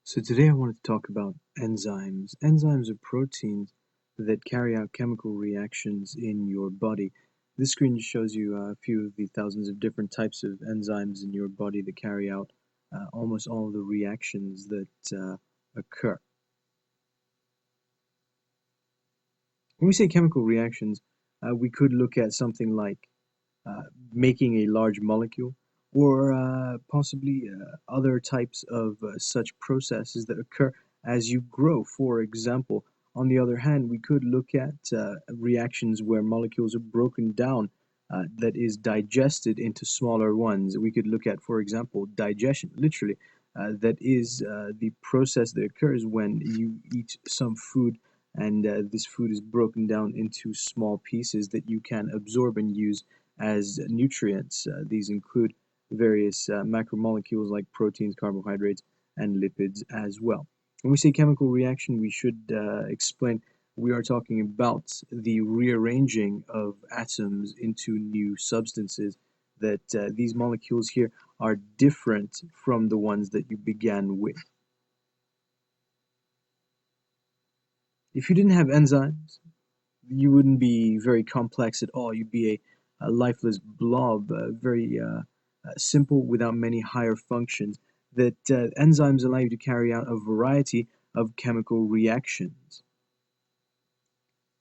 So today I wanted to talk about enzymes. Enzymes are proteins that carry out chemical reactions in your body. This screen just shows you a few of the thousands of different types of enzymes in your body that carry out almost all of the reactions that occur. When we say chemical reactions, we could look at something like uh, making a large molecule, or possibly other types of such processes that occur as you grow. For example, on the other hand, we could look at reactions where molecules are broken down, that is digested into smaller ones. We could look at, for example, digestion, literally. That is the process that occurs when you eat some food and this food is broken down into small pieces that you can absorb and use as nutrients. These include various macromolecules like proteins, carbohydrates, and lipids as well. When we say chemical reaction, we should explain we are talking about the rearranging of atoms into new substances, that these molecules here are different from the ones that you began with. If you didn't have enzymes, you wouldn't be very complex at all. You'd be a lifeless blob, very simple without many higher functions. That enzymes allow you to carry out a variety of chemical reactions.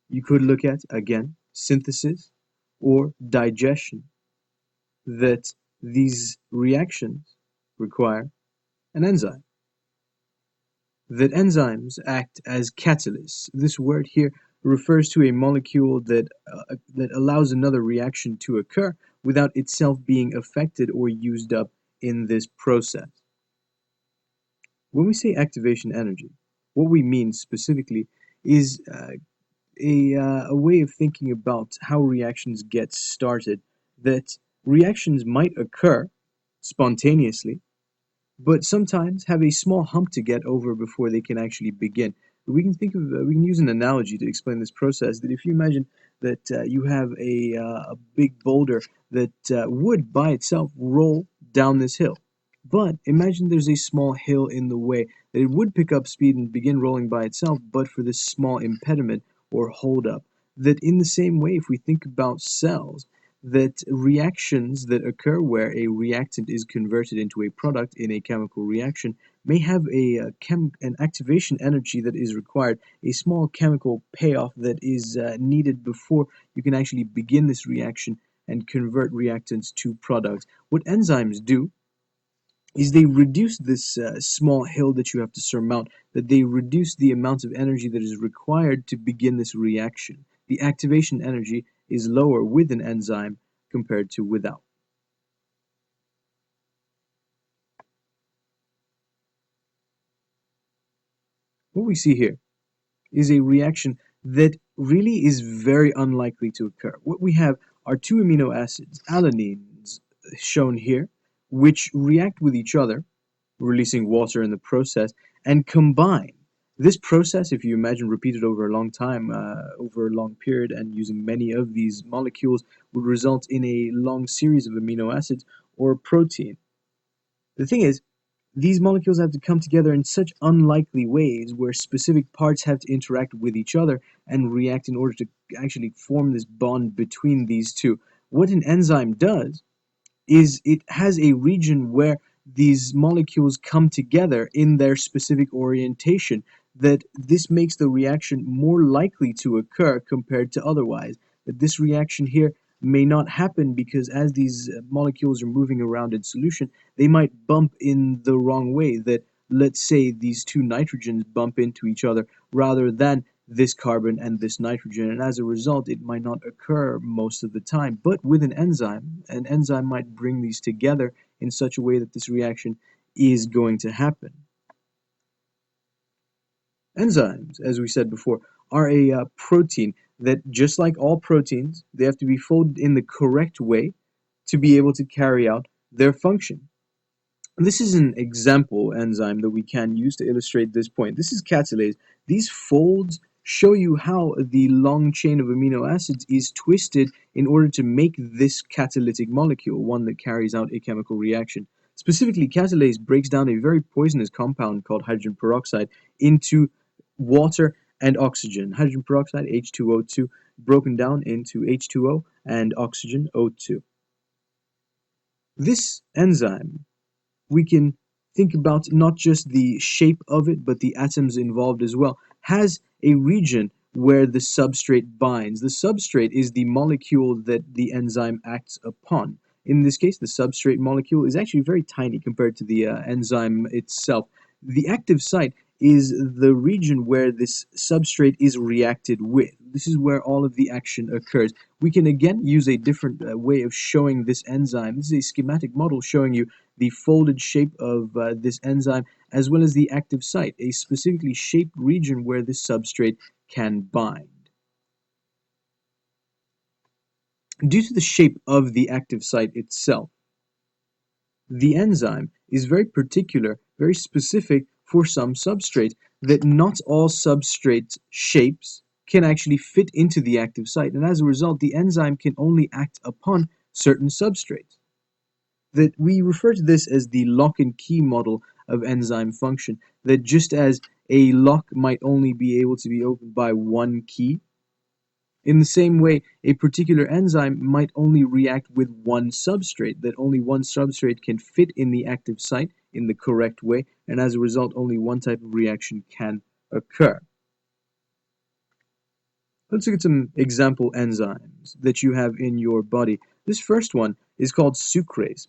You could look at, again, synthesis or digestion, that these reactions require an enzyme. That enzymes act as catalysts. This word here refers to a molecule that allows another reaction to occur without itself being affected or used up in this process. When we say activation energy, what we mean specifically is a way of thinking about how reactions get started, that reactions might occur spontaneously, but sometimes have a small hump to get over before they can actually begin. We can use an analogy to explain this process. That if you imagine that you have a big boulder that would by itself roll down this hill, but imagine there's a small hill in the way, that it would pick up speed and begin rolling by itself, but for this small impediment or hold up. That in the same way, if we think about cells, that reactions that occur where a reactant is converted into a product in a chemical reaction may have an activation energy that is required, a small chemical payoff that is needed before you can actually begin this reaction and convert reactants to products. What enzymes do is they reduce this small hill that you have to surmount, that they reduce the amount of energy that is required to begin this reaction. The activation energy is lower with an enzyme compared to without. What we see here is a reaction that really is very unlikely to occur. What we have are two amino acids, alanines, shown here, which react with each other, releasing water in the process, and combine. This process, if you imagine repeated over a long time, over a long period, and using many of these molecules, would result in a long series of amino acids or protein. The thing is, these molecules have to come together in such unlikely ways where specific parts have to interact with each other and react in order to actually form this bond between these two. What an enzyme does is it has a region where these molecules come together in their specific orientation, that this makes the reaction more likely to occur compared to otherwise. That this reaction here may not happen because as these molecules are moving around in solution, they might bump in the wrong way. That, let's say, these two nitrogens bump into each other rather than this carbon and this nitrogen, and as a result it might not occur most of the time. But with an enzyme might bring these together in such a way that this reaction is going to happen. Enzymes, as we said before, are a protein that, just like all proteins, they have to be folded in the correct way to be able to carry out their function. This is an example enzyme that we can use to illustrate this point. This is catalase. These folds show you how the long chain of amino acids is twisted in order to make this catalytic molecule, one that carries out a chemical reaction. Specifically, catalase breaks down a very poisonous compound called hydrogen peroxide into water and oxygen. Hydrogen peroxide, H2O2, broken down into H2O and oxygen, O2. This enzyme, we can think about not just the shape of it, but the atoms involved as well, has a region where the substrate binds. The substrate is the molecule that the enzyme acts upon. In this case, the substrate molecule is actually very tiny compared to the enzyme itself. The active site is the region where this substrate is reacted with. This is where all of the action occurs. We can again use a different way of showing this enzyme. This is a schematic model showing you the folded shape of this enzyme as well as the active site, a specifically shaped region where this substrate can bind. Due to the shape of the active site itself, the enzyme is very particular, very specific for some substrates that not all substrate shapes can actually fit into the active site, and as a result, the enzyme can only act upon certain substrates. That we refer to this as the lock and key model of enzyme function, that just as a lock might only be able to be opened by one key, in the same way, a particular enzyme might only react with one substrate, that only one substrate can fit in the active site in the correct way, and as a result, only one type of reaction can occur. Let's look at some example enzymes that you have in your body. This first one is called sucrase.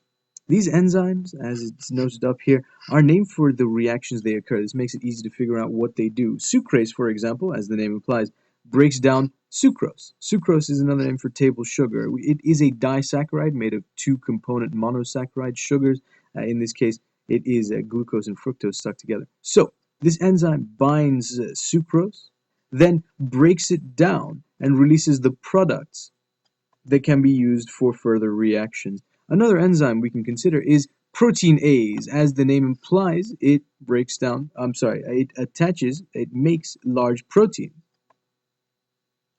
These enzymes, as it's noted up here, are named for the reactions they occur. This makes it easy to figure out what they do. Sucrase, for example, as the name implies, breaks down sucrose. Sucrose is another name for table sugar. It is a disaccharide made of two-component monosaccharide sugars. In this case, it is glucose and fructose stuck together. So, this enzyme binds sucrose, then breaks it down and releases the products that can be used for further reactions. Another enzyme we can consider is proteinase. As the name implies, it makes large protein.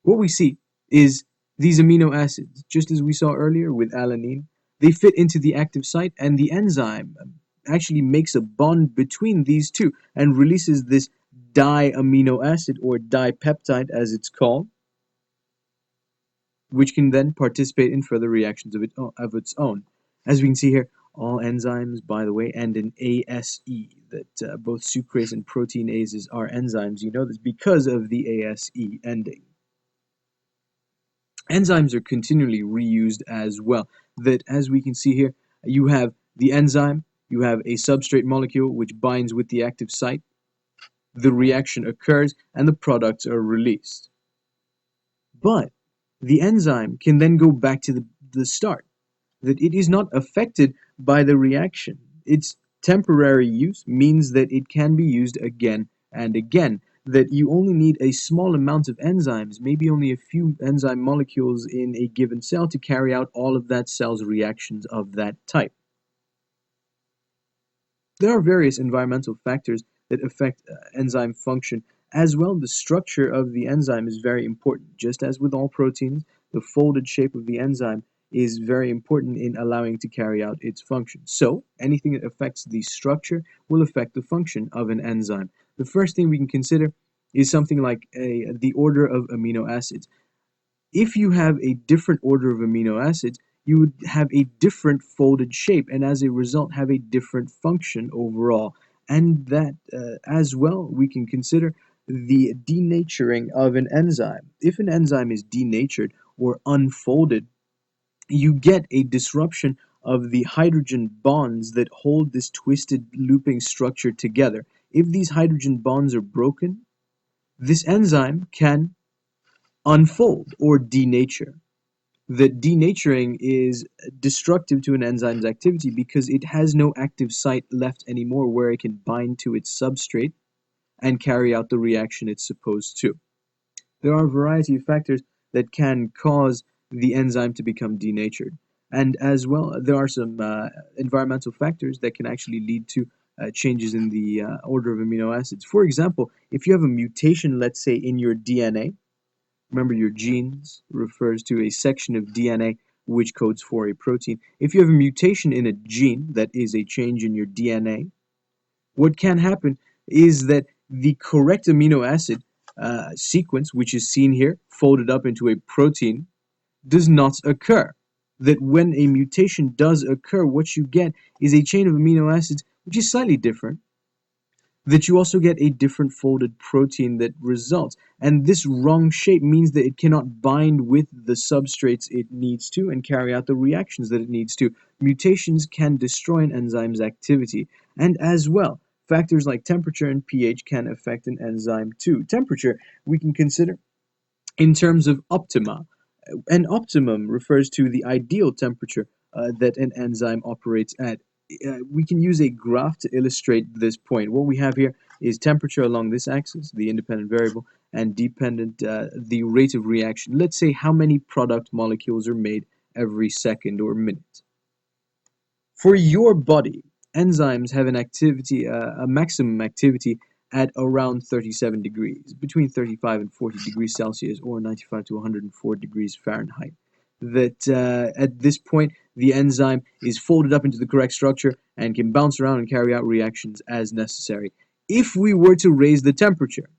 What we see is these amino acids, just as we saw earlier with alanine, they fit into the active site, and the enzyme actually makes a bond between these two and releases this diamino acid, or dipeptide as it's called, which can then participate in further reactions of its own. As we can see here, all enzymes, by the way, end in ASE, that both sucrase and proteinases are enzymes. You know this because of the ASE ending. Enzymes are continually reused as well, that as we can see here, you have the enzyme, you have a substrate molecule which binds with the active site, the reaction occurs, and the products are released. But the enzyme can then go back to the start, that it is not affected by the reaction. Its temporary use means that it can be used again and again, that you only need a small amount of enzymes, maybe only a few enzyme molecules in a given cell to carry out all of that cell's reactions of that type. There are various environmental factors that affect enzyme function. As well, the structure of the enzyme is very important. Just as with all proteins, the folded shape of the enzyme is very important in allowing it to carry out its function. So, anything that affects the structure will affect the function of an enzyme. The first thing we can consider is something like the order of amino acids. If you have a different order of amino acids, you would have a different folded shape, and as a result have a different function overall. And that as well, we can consider the denaturing of an enzyme. If an enzyme is denatured or unfolded, you get a disruption of the hydrogen bonds that hold this twisted looping structure together. If these hydrogen bonds are broken, this enzyme can unfold or denature. The denaturing is destructive to an enzyme's activity because it has no active site left anymore where it can bind to its substrate and carry out the reaction it's supposed to. There are a variety of factors that can cause the enzyme to become denatured. And as well, there are some environmental factors that can actually lead to changes in the order of amino acids. For example, if you have a mutation, let's say, in your DNA, remember, your genes refers to a section of DNA which codes for a protein. If you have a mutation in a gene, that is a change in your DNA, what can happen is that the correct amino acid sequence, which is seen here, folded up into a protein, does not occur. That when a mutation does occur, what you get is a chain of amino acids which is slightly different, that you also get a different folded protein that results. And this wrong shape means that it cannot bind with the substrates it needs to and carry out the reactions that it needs to. Mutations can destroy an enzyme's activity. And as well, factors like temperature and pH can affect an enzyme too. Temperature we can consider in terms of optima. An optimum refers to the ideal temperature that an enzyme operates at. We can use a graph to illustrate this point. What we have here is temperature along this axis, the independent variable, and dependent, the rate of reaction. Let's say how many product molecules are made every second or minute. For your body, enzymes have an activity, a maximum activity at around 37 degrees, between 35 and 40 degrees Celsius or 95 to 104 degrees Fahrenheit. That at this point, the enzyme is folded up into the correct structure and can bounce around and carry out reactions as necessary. If we were to raise the temperature,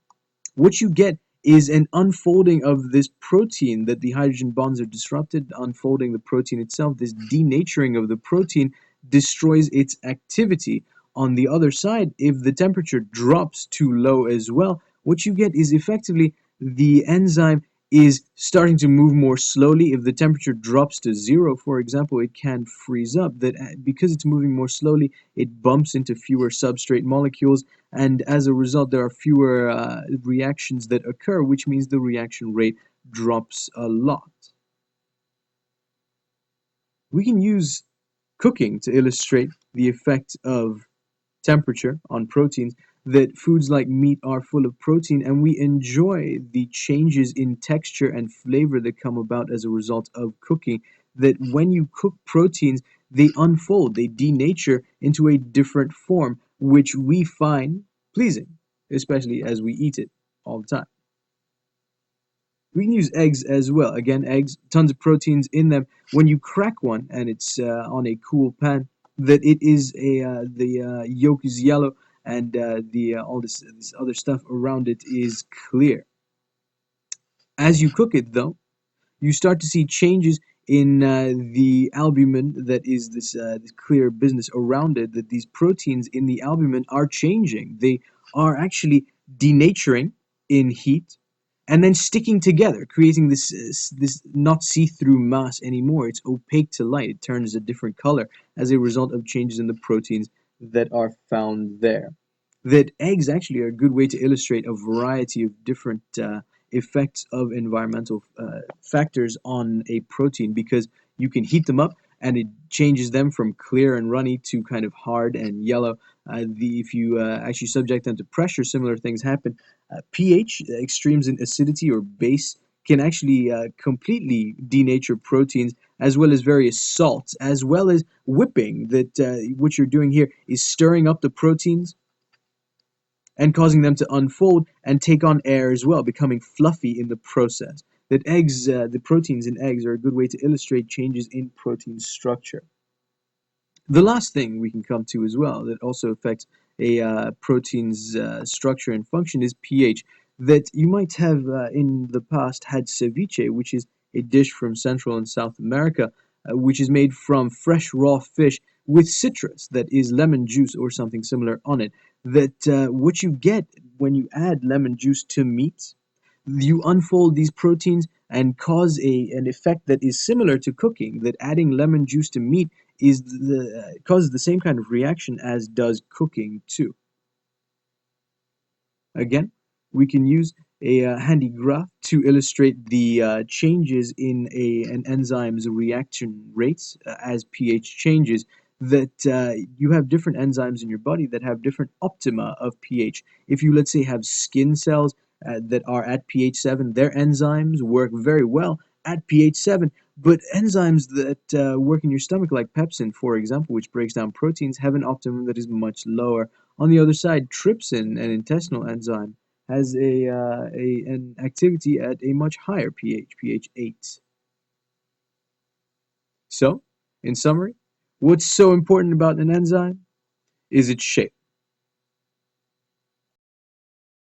what you get is an unfolding of this protein, that the hydrogen bonds are disrupted, unfolding the protein itself. This denaturing of the protein destroys its activity. On the other side, if the temperature drops too low as well, what you get is effectively the enzyme is starting to move more slowly. If the temperature drops to zero, for example, it can freeze up. That because it's moving more slowly, it bumps into fewer substrate molecules, and as a result, there are fewer reactions that occur, which means the reaction rate drops a lot. We can use cooking to illustrate the effect of temperature on proteins, that foods like meat are full of protein, and we enjoy the changes in texture and flavor that come about as a result of cooking. That when you cook proteins, they unfold, they denature into a different form, which we find pleasing, especially as we eat it all the time. We can use eggs as well. Again, eggs, tons of proteins in them. When you crack one and it's on a cool pan, that it is the yolk is yellow, and the all this other stuff around it is clear. As you cook it, though, you start to see changes in the albumin, that is this clear business around it, that these proteins in the albumin are changing. They are actually denaturing in heat and then sticking together, creating this not see-through mass anymore. It's opaque to light. It turns a different color as a result of changes in the proteins that are found there. That eggs actually are a good way to illustrate a variety of different effects of environmental factors on a protein, because you can heat them up and it changes them from clear and runny to kind of hard and yellow. If you actually subject them to pressure, similar things happen. pH, extremes in acidity or base, can actually completely denature proteins, as well as various salts, as well as whipping. That what you're doing here is stirring up the proteins and causing them to unfold and take on air as well, becoming fluffy in the process. That eggs, the proteins in eggs, are a good way to illustrate changes in protein structure. The last thing we can come to as well that also affects a protein's structure and function is pH. That you might have in the past had ceviche, which is a dish from Central and South America, which is made from fresh raw fish with citrus, that is lemon juice or something similar on it. That what you get when you add lemon juice to meat, you unfold these proteins and cause an effect that is similar to cooking. That adding lemon juice to meat is causes the same kind of reaction as does cooking too. Again, we can use a handy graph to illustrate the changes in an enzyme's reaction rates as pH changes. That you have different enzymes in your body that have different optima of pH. If you, let's say, have skin cells that are at pH 7, their enzymes work very well at pH 7. But enzymes that work in your stomach, like pepsin, for example, which breaks down proteins, have an optimum that is much lower. On the other side, trypsin, an intestinal enzyme, has an activity at a much higher pH, pH 8. So, in summary, what's so important about an enzyme is its shape.